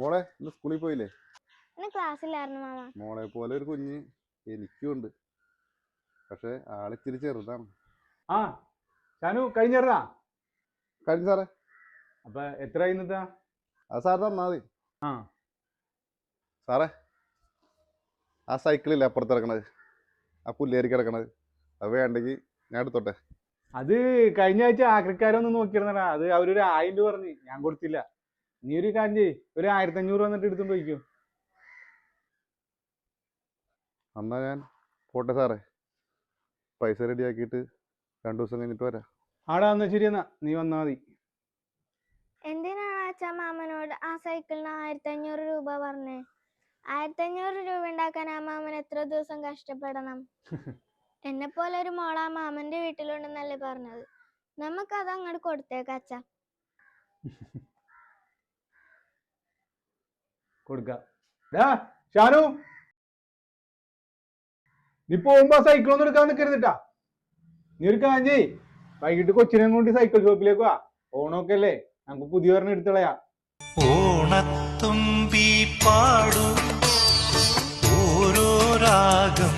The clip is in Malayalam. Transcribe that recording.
മോളെ ഇന്ന് സ്കൂളിൽ പോയില്ലേ? ക്ലാസ്സിലായിരുന്നു മാമ. മോളെ പോലെ ഒരു കുഞ്ഞ് എനിക്കുണ്ട്, പക്ഷെ ആളിച്ചിരി ചെറുതാണ്. ആ ഷാനു കഴിഞ്ഞാ കഴിഞ്ഞ സാറേ. അപ്പൊ എത്ര ഇന്നത്തെ? അത് സാർ തന്നാ മതി. ആ സാറേ, ആ സൈക്കിളില്ലേ അപ്പുറത്ത് കിടക്കണത്, ആ പുല്ലേരി കിടക്കണത്, അത് വേണ്ടെങ്കിൽ ഞാൻ എടുത്തോട്ടെ? അത് കഴിഞ്ഞ ആഴ്ച ആക്രിക്കാരൊന്ന് നോക്കിയിരുന്നടാ, അത് അവരൊരു 1000 രൂപ പറഞ്ഞ്, ഞാൻ കൊടുത്തില്ല. നീ ഒരു കാര്യം ചെയ്യ്, ഒരു 1500 വന്നിട്ട് എടുത്തോണ്ട് പോയിക്കോ. എന്നാ ഞാൻ പോട്ടെ സാറേ, പൈസ റെഡിയാക്കിയിട്ട് 2 ദിവസം കഴിഞ്ഞിട്ട് വരാം. ആടാ എന്നാ ശരി, എന്നാ നീ വന്നാ മതി. എന്തിനാണ് അച്ഛാ മാമനോട് ആ സൈക്കിളിന് 1500 രൂപ പറഞ്ഞേ? 1500 രൂപ ഉണ്ടാക്കാൻ ആ മാമൻ എത്ര ദിവസം കഷ്ടപ്പെടണം? എന്നെ പോലെ ഒരു മോള ആ മാമന്റെ വീട്ടിലുണ്ടെന്നല്ലേ പറഞ്ഞത്. നമുക്കത് അങ്ങോട്ട് കൊടുത്തേക്ക അച്ഛാ. കൊടുക്ക. ഷാനു, നീ പോകുമ്പോ സൈക്കിൾ ഒന്നും എടുക്കാൻ നിൽക്കരുതിട്ടാ. നീ ഒരു കാര്യം ചെയ്യ്, വൈകിട്ട് കൊച്ചിനെ കൊണ്ട് സൈക്കിൾ ഷോപ്പിലേക്ക് വാ. ഓണമൊക്കെ അല്ലേ, നമുക്ക് പുതിയ ഒരെണ്ണം എടുത്തളയാ. ഓണത്തുമ്പി പാടു ഓരോ രാഗം